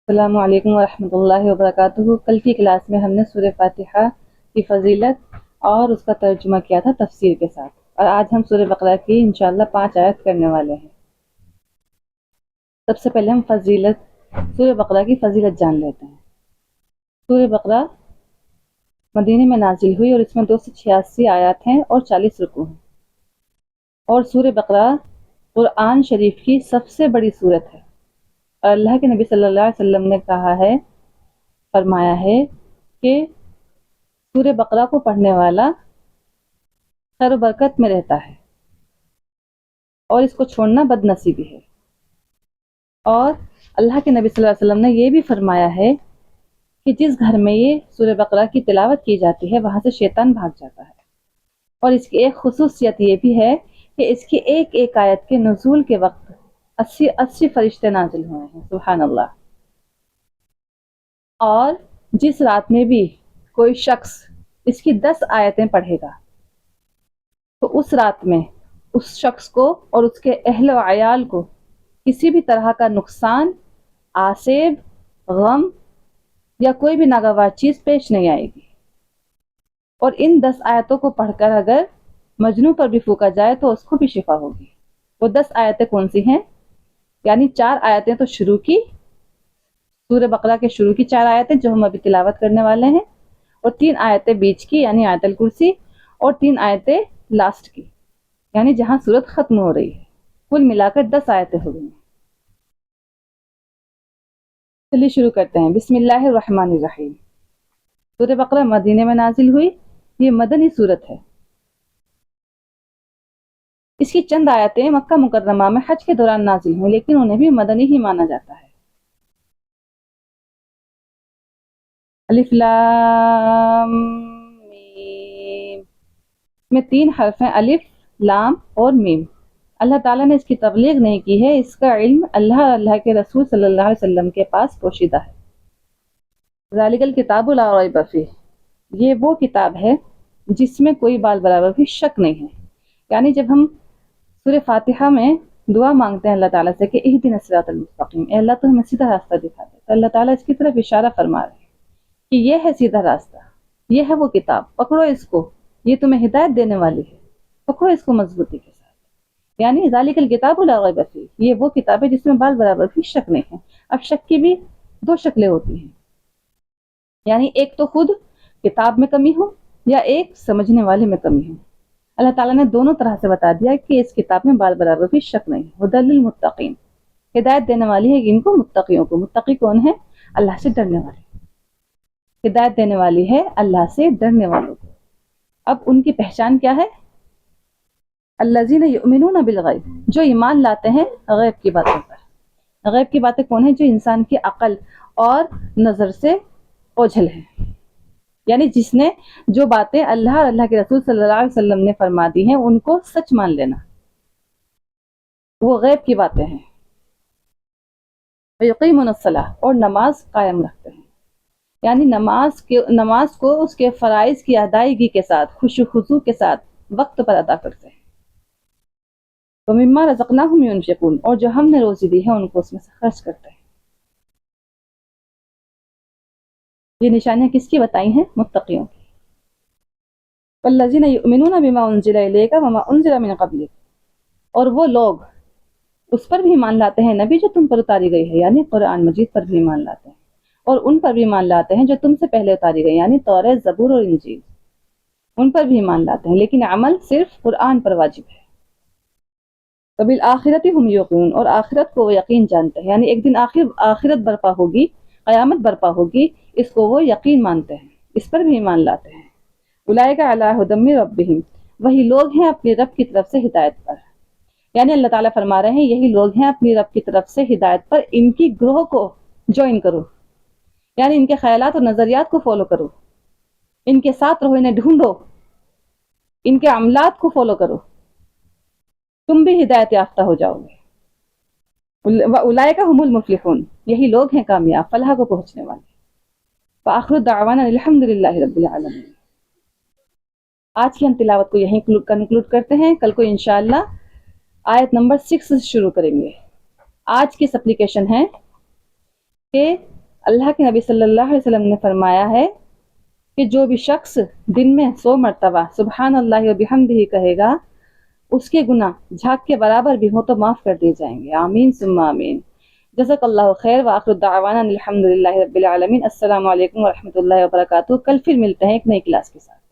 السلام علیکم ورحمۃ اللہ وبرکاتہ۔ کل کی کلاس میں ہم نے سورہ فاتحہ کی فضیلت اور اس کا ترجمہ کیا تھا تفسیر کے ساتھ، اور آج ہم سورہ بقرہ کی انشاءاللہ 5 آیت کرنے والے ہیں۔ سب سے پہلے ہم سورہ بقرہ کی فضیلت جان لیتے ہیں۔ سورہ بقرہ مدینے میں نازل ہوئی اور اس میں 286 آیات ہیں اور 40 رکوع ہیں، اور سورہ بقرہ قرآن شریف کی سب سے بڑی سورت ہے، اور اللہ کے نبی صلی اللہ علیہ وسلم نے فرمایا ہے کہ سورہ بقرہ کو پڑھنے والا خیر و برکت میں رہتا ہے، اور اس کو چھوڑنا بد نصیبی ہے۔ اور اللہ کے نبی صلی اللہ علیہ وسلم نے یہ بھی فرمایا ہے کہ جس گھر میں یہ سورہ بقرہ کی تلاوت کی جاتی ہے وہاں سے شیطان بھاگ جاتا ہے۔ اور اس کی ایک خصوصیت یہ بھی ہے کہ اس کی ایک ایک آیت کے نزول کے وقت 80 فرشتے نازل ہوئے ہیں، سبحان اللہ۔ اور جس رات میں بھی کوئی شخص اس کی 10 آیتیں پڑھے گا تو اس رات میں اس شخص کو اور اس کے اہل و عیال کو کسی بھی طرح کا نقصان، آسیب، غم یا کوئی بھی ناگوار چیز پیش نہیں آئے گی۔ اور ان 10 آیتوں کو پڑھ کر اگر مجنوں پر بھی پھونکا جائے تو اس کو بھی شفا ہوگی۔ وہ 10 آیتیں کون سی ہیں؟ یعنی 4 آیتیں تو شروع کی، سورہ بقرہ کے شروع کی 4 آیتیں جو ہم ابھی تلاوت کرنے والے ہیں، اور 3 آیتیں بیچ کی یعنی آیت الکرسی، اور 3 آیتیں لاسٹ کی یعنی جہاں سورت ختم ہو رہی ہے۔ کل ملا کر 10 آیتیں ہو گئی ہیں۔ چلیے شروع کرتے ہیں۔ بسم اللہ الرحمن الرحیم۔ سورہ بقرہ مدینے میں نازل ہوئی، یہ مدنی سورت ہے۔ اس کی چند آیتیں مکہ مکرمہ میں حج کے دوران نازل ہوئی، لیکن انہیں بھی مدنی ہی مانا جاتا ہے۔ الف لام میم، میں 3 حرف ہیں، الف، لام اور میم۔ اللہ تعالیٰ نے اس کی تبلیغ نہیں کی ہے، اس کا علم اللہ اور اللہ کے رسول صلی اللہ علیہ وسلم کے پاس پوشیدہ ہے۔ ذالک الکتاب لا ریب فیہ، یہ وہ کتاب ہے جس میں کوئی بال برابر بھی شک نہیں ہے۔ یعنی جب ہم سورہ فاتحہ میں دعا مانگتے ہیں اللہ تعالیٰ سے کہ اہدنا الصراط المستقیم، اے اللہ تو ہمیں سیدھا راستہ دکھا دے، تو اللہ تعالیٰ اس کی طرف اشارہ فرما رہے ہیں کہ یہ ہے سیدھا راستہ، یہ ہے وہ کتاب، پکڑو اس کو، یہ تمہیں ہدایت دینے والی ہے، پکڑو اس کو مضبوطی کے ساتھ۔ یعنی ذالک الکتاب لا ریب فیہ، یہ وہ کتاب ہے جس میں بال برابر بھی شک نہیں ہے۔ اب شک کی بھی 2 شکلیں ہوتی ہیں، یعنی ایک تو خود کتاب میں کمی ہو، یا ایک سمجھنے والے میں کمی ہو۔ اللہ تعالیٰ نے دونوں طرح سے بتا دیا کہ اس کتاب میں بال برابر بھی شک نہیں ہے۔ ھدی للمتقین، ہدایت دینے والی ہے ان کو، متقیوں کو۔ متقی کون ہے؟ اللہ سے ڈرنے والے۔ ہدایت دینے والی ہے اللہ سے ڈرنے والوں کو۔ اب ان کی پہچان کیا ہے؟ الذین یؤمنون بالغیب، جو ایمان لاتے ہیں غیب کی باتوں پر۔ غیب کی باتیں کون ہیں؟ جو انسان کی عقل اور نظر سے اوجھل ہیں، یعنی جس نے جو باتیں اللہ اور اللہ کے رسول صلی اللہ علیہ وسلم نے فرما دی ہیں ان کو سچ مان لینا، وہ غیب کی باتیں ہیں۔ وَيُقِيمُونَ الصَّلَاةَ، اور نماز قائم رکھتے ہیں، یعنی نماز کو اس کے فرائض کی ادائیگی کے ساتھ، خشوع و خضوع کے ساتھ وقت پر ادا کرتے ہیں۔ وَمِمَّا رَزَقْنَاهُمْ يُنْفِقُونَ، اور جو ہم نے روزی دی ہے ان کو اس میں سے خرچ کرتے ہیں۔ یہ نشانیاں کس کی بتائی ہیں؟ متقیوں کی۔ وَالَّذِينَ يُؤْمِنُونَ بِمَا أُنزِلَ إِلَيْكَ وَمَا أُنزِلَ مِن قَبْلِكَ، اور وہ لوگ اس پر بھی ایمان لاتے ہیں نبی جو تم پر اتاری گئی ہے، یعنی قرآن مجید پر بھی ایمان لاتے ہیں، اور ان پر بھی ایمان لاتے ہیں جو تم سے پہلے اتاری گئی، یعنی توریت، زبور اور انجیل، ان پر بھی ایمان لاتے ہیں، لیکن عمل صرف قرآن پر واجب ہے۔ وَبِالْآخِرَةِ هُمْ يُوقِنُونَ، اور آخرت کو وہ یقین جانتے ہیں، یعنی ایک دن آخرت برپا ہوگی، قیامت برپا ہوگی، اس کو وہ یقین مانتے ہیں، اس پر بھی ایمان لاتے ہیں۔ اولئک علی ھدی من ربہم، وہی لوگ ہیں اپنے رب کی طرف سے ہدایت پر۔ یعنی اللہ تعالیٰ فرما رہے ہیں یہی لوگ ہیں اپنی رب کی طرف سے ہدایت پر، ان کی گروہ کو جوائن کرو، یعنی ان کے خیالات اور نظریات کو فالو کرو، ان کے ساتھ رہو، انہیں ڈھونڈو، ان کے عملات کو فالو کرو، تم بھی ہدایت یافتہ ہو جاؤ گے۔ وَأُولَئِكَ هُمُ الْمُفْلِحُونَ، یہی لوگ ہیں کامیاب، فلاح کو پہنچنے والے۔ وآخر دعوانا الحمد للہ رب العالمین۔ آج کی ہم تلاوت کو یہیں کنکلوڈ کرتے ہیں، کل کو انشاءاللہ آیت نمبر 6 سے شروع کریں گے۔ آج کی سپلیکیشن ہے کہ اللہ کے نبی صلی اللہ علیہ وسلم نے فرمایا ہے کہ جو بھی شخص دن میں 100 مرتبہ سبحان اللہ و بحمدہ کہے گا، اس کے گناہ جھاگ کے برابر بھی ہوں تو معاف کر دیے جائیں گے۔ آمین ثم آمین۔ جزاک اللہ خیر، وآخر دعوانا الحمد للہ رب العالمین۔ السلام علیکم ورحمۃ اللہ وبرکاتہ۔ کل پھر ملتے ہیں ایک نئی کلاس کے ساتھ۔